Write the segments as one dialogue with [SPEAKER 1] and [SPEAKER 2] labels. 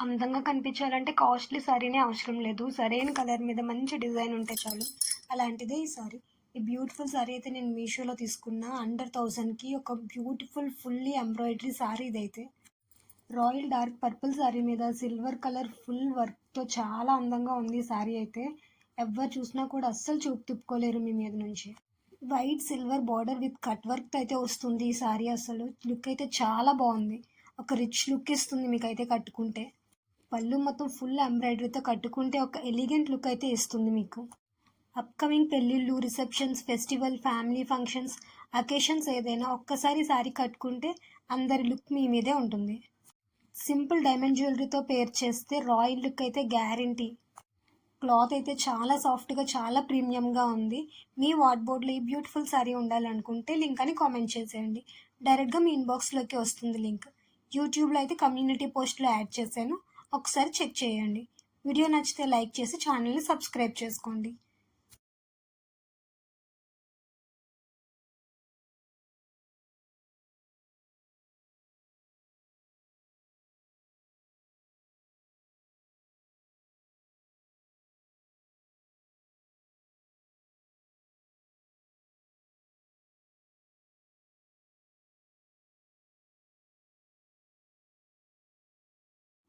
[SPEAKER 1] అందంగా కనిపించాలంటే కాస్ట్లీ సారీనే అవసరం లేదు. సరైన కలర్ మీద మంచి డిజైన్ ఉంటే చాలు. అలాంటిదే ఈ సారీ. ఈ బ్యూటిఫుల్ సారీ అయితే నేను మీషోలో తీసుకున్నా. అండర్ 1000కి ఒక బ్యూటిఫుల్ ఫుల్లీ ఎంబ్రాయిడరీ సారీ ఇదైతే. రాయల్ డార్క్ పర్పుల్ సారీ మీద సిల్వర్ కలర్ ఫుల్ వర్క్తో చాలా అందంగా ఉంది ఈ సారీ అయితే. ఎవరు చూసినా కూడా అస్సలు చూపు తిప్పుకోలేరు మీ మీద నుంచి. White silver border with cut వర్క్తో అయితే వస్తుంది ఈ సారీ. అసలు లుక్ అయితే చాలా బాగుంది. ఒక రిచ్ లుక్ ఇస్తుంది మీకైతే కట్టుకుంటే. పళ్ళు మొత్తం ఫుల్ ఎంబ్రాయిడరీతో కట్టుకుంటే ఒక ఎలిగెంట్ లుక్ అయితే ఇస్తుంది మీకు. అప్కమింగ్ పెళ్ళిళ్ళు, receptions, festival, family functions, occasions ఏదైనా ఒక్కసారి సారీ కట్టుకుంటే అందరి లుక్ మీ మీదే ఉంటుంది. సింపుల్ డైమండ్ జ్యువెలరీతో పేర్ చేస్తే రాయల్ లుక్ అయితే గ్యారంటీ. క్లాత్ అయితే చాలా సాఫ్ట్గా చాలా ప్రీమియంగా ఉంది. మీ వార్డ్రోబ్లో ఈ బ్యూటిఫుల్ సారీ ఉండాలనుకుంటే లింక్ అని కామెంట్ చేసేయండి. డైరెక్ట్గా మీ ఇన్బాక్స్లోకి వస్తుంది లింక్. యూట్యూబ్లో అయితే కమ్యూనిటీ పోస్ట్లో యాడ్ చేశాను, ఒకసారి చెక్ చేయండి. వీడియో నచ్చితే లైక్ చేసి ఛానల్ని సబ్స్క్రైబ్ చేసుకోండి.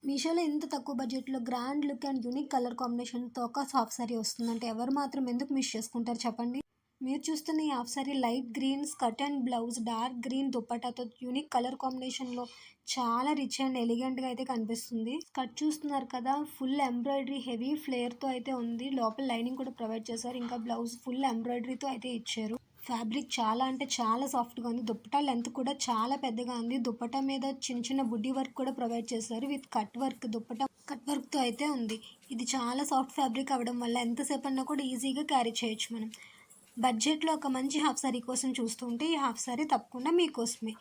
[SPEAKER 1] మీషోలో ఇంత తక్కువ బడ్జెట్లో grand look and unique colour కాంబినేషన్తో ఒక హాఫ్ సారీ వస్తుందంటే ఎవరు మాత్రం ఎందుకు మిస్ చేసుకుంటారు చెప్పండి. మీరు చూస్తున్న ఈ half sari light green skirt and blouse, dark green దుప్పటాతో యూనిక్ కలర్ కాంబినేషన్లో చాలా రిచ్ అండ్ ఎలిగెంట్గా అయితే కనిపిస్తుంది. స్కర్ట్ చూస్తున్నారు కదా, ఫుల్ ఎంబ్రాయిడరీ హెవీ ఫ్లేర్తో అయితే ఉంది. లోపల లైనింగ్ కూడా ప్రొవైడ్ చేశారు. ఇంకా బ్లౌజ్ ఫుల్ ఎంబ్రాయిడరీతో అయితే ఇచ్చారు. ఫ్యాబ్రిక్ చాలా అంటే చాలా సాఫ్ట్గా ఉంది. దుప్పటా లెంత్ కూడా చాలా పెద్దగా ఉంది. దుప్పటా మీద చిన్న చిన్న బుడ్డి వర్క్ కూడా ప్రొవైడ్ చేశారు with cut work. Dupatta cut వర్క్తో అయితే ఉంది. ఇది చాలా సాఫ్ట్ ఫ్యాబ్రిక్ అవ్వడం వల్ల ఎంతసేపు అన్నా కూడా ఈజీగా క్యారీ చేయొచ్చు మనం. బడ్జెట్లో ఒక మంచి హాఫ్ సారీ కోసం చూస్తుంటే ఈ హాఫ్ సారీ తప్పకుండా మీకోసమే.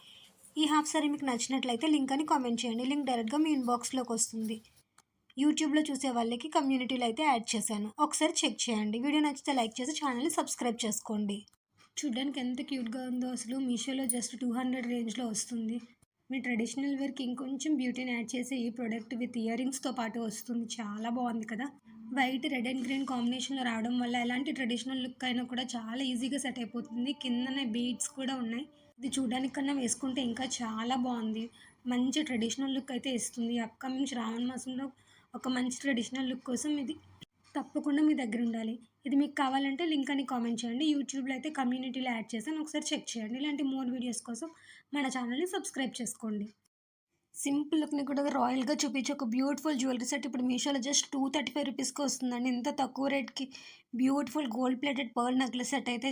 [SPEAKER 1] ఈ హాఫ్ సారీ మీకు నచ్చినట్లయితే లింక్ అని కామెంట్ చేయండి. లింక్ డైరెక్ట్గా మీ ఇన్బాక్స్లోకి వస్తుంది. యూట్యూబ్లో చూసే వాళ్ళకి కమ్యూనిటీలో అయితే యాడ్ చేశాను, ఒకసారి చెక్ చేయండి. వీడియో నచ్చితే లైక్ చేసి ఛానల్ని సబ్స్క్రైబ్ చేసుకోండి. చూడ్డానికి ఎంత క్యూట్గా ఉందో అసలు. మీషోలో జస్ట్ 200 రేంజ్లో వస్తుంది. మీ ట్రెడిషనల్ వేర్కి ఇంకొంచెం బ్యూటీని యాడ్ చేసే ఈ ప్రోడక్ట్ విత్ ఇయర్ రింగ్స్తో పాటు వస్తుంది. చాలా బాగుంది కదా. వైట్ రెడ్ అండ్ గ్రీన్ కాంబినేషన్లో రావడం వల్ల ఎలాంటి ట్రెడిషనల్ లుక్ అయినా కూడా చాలా ఈజీగా సెట్ అయిపోతుంది. కిందనే బీడ్స్ కూడా ఉన్నాయి. ఇది చూడడానికి కన్నా వేసుకుంటే ఇంకా చాలా బాగుంది. మంచి ట్రెడిషనల్ లుక్ అయితే ఇస్తుంది. అప్కమింగ్ శ్రావణ మాసంలో ఒక మంచి ట్రెడిషనల్ లుక్ కోసం ఇది తప్పకుండా మీ దగ్గర ఉండాలి. ఇది మీకు కావాలంటే లింక్ అని కామెంట్ చేయండి. యూట్యూబ్లో అయితే కమ్యూనిటీలో యాడ్ చేశాను, ఒకసారి చెక్ చేయండి. ఇలాంటి మోర్ వీడియోస్ కోసం మన ఛానల్ని సబ్స్క్రైబ్ చేసుకోండి. సింపుల్ లుక్ని కూడా రాయల్గా చూపించే ఒక బ్యూటిఫుల్ జ్యువెలరీ సెట్ ఇప్పుడు మీషోలో జస్ట్ 235 రూపీస్కి వస్తుందండి. ఇంత తక్కువ రేట్కి beautiful gold plated pearl necklace set అయితే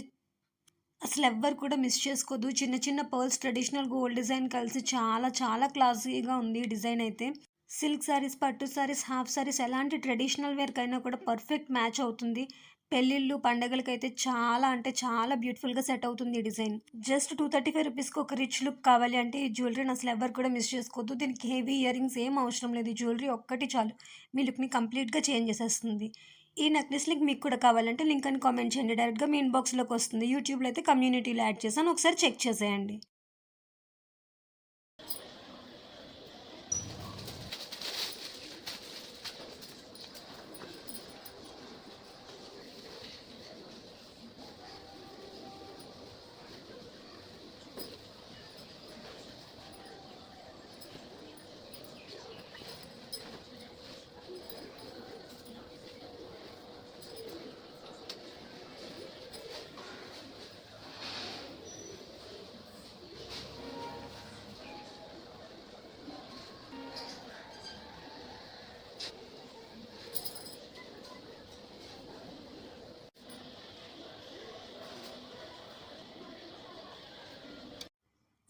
[SPEAKER 1] అసలు ఎవ్వరు కూడా మిస్ చేసుకోవద్దు. చిన్న చిన్న పర్ల్స్ ట్రెడిషనల్ గోల్డ్ డిజైన్ కలిసి చాలా చాలా క్లాసీగా ఉంది డిజైన్ అయితే. సిల్క్ సారీస్, పట్టు సారీస్, హాఫ్ సారీస్ ఎలాంటి ట్రెడిషనల్ వేర్కైనా కూడా పర్ఫెక్ట్ మ్యాచ్ అవుతుంది. పెళ్ళిళ్ళు పండగలకైతే చాలా అంటే చాలా బ్యూటిఫుల్గా సెట్ అవుతుంది ఈ డిజైన్. జస్ట్ 235 రూపీస్కి ఒక రిచ్ లుక్ కావాలి అంటే ఈ జ్యువెలరీని అసలు ఎవరు కూడా మిస్ చేసుకోవద్దు. దీనికి హెవీ ఇయర్ రింగ్స్ ఏం అవసరం లేదు. ఈ జ్యువెలరీ ఒక్కటి చాలు మీ లుక్ని కంప్లీట్గా చేంజ్ చేసేస్తుంది. ఈ నెక్లెస్ లింక్ మీకు కూడా కావాలంటే లింక్ అని కామెంట్ చేయండి. డైరెక్ట్గా మీ ఇన్బాక్స్లోకి వస్తుంది. యూట్యూబ్లో అయితే కమ్యూనిటీలో యాడ్ చేశాను, ఒకసారి చెక్ చేసేయండి.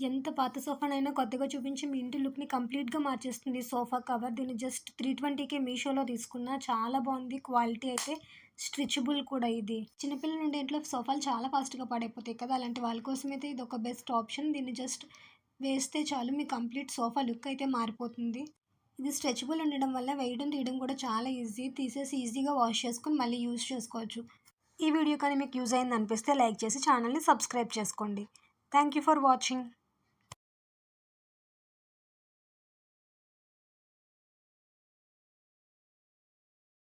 [SPEAKER 1] ఎంత పాత సోఫానైనా కొత్తగా చూపించి మీ ఇంటి లుక్ని కంప్లీట్గా మార్చేస్తుంది సోఫా కవర్. దీన్ని జస్ట్ 320కే మీషోలో తీసుకున్నా. చాలా బాగుంది. క్వాలిటీ అయితే స్ట్రెచబుల్ కూడా. ఇది చిన్నపిల్లల నుండి ఇంట్లో సోఫాలు చాలా ఫాస్ట్గా పాడైపోతాయి కదా, అలాంటి వాళ్ళ కోసం అయితే ఇది ఒక బెస్ట్ ఆప్షన్. దీన్ని జస్ట్ వేస్తే చాలు మీ కంప్లీట్ సోఫా లుక్ అయితే మారిపోతుంది. ఇది స్ట్రెచబుల్ ఉండడం వల్ల వేయడం తీయడం కూడా చాలా ఈజీ. తీసేసి ఈజీగా వాష్ చేసుకొని మళ్ళీ యూజ్ చేసుకోవచ్చు. ఈ వీడియో కానీ మీకు యూజ్ అయింది అనిపిస్తే లైక్ చేసి ఛానల్ని సబ్స్క్రైబ్ చేసుకోండి. Thank you for watching.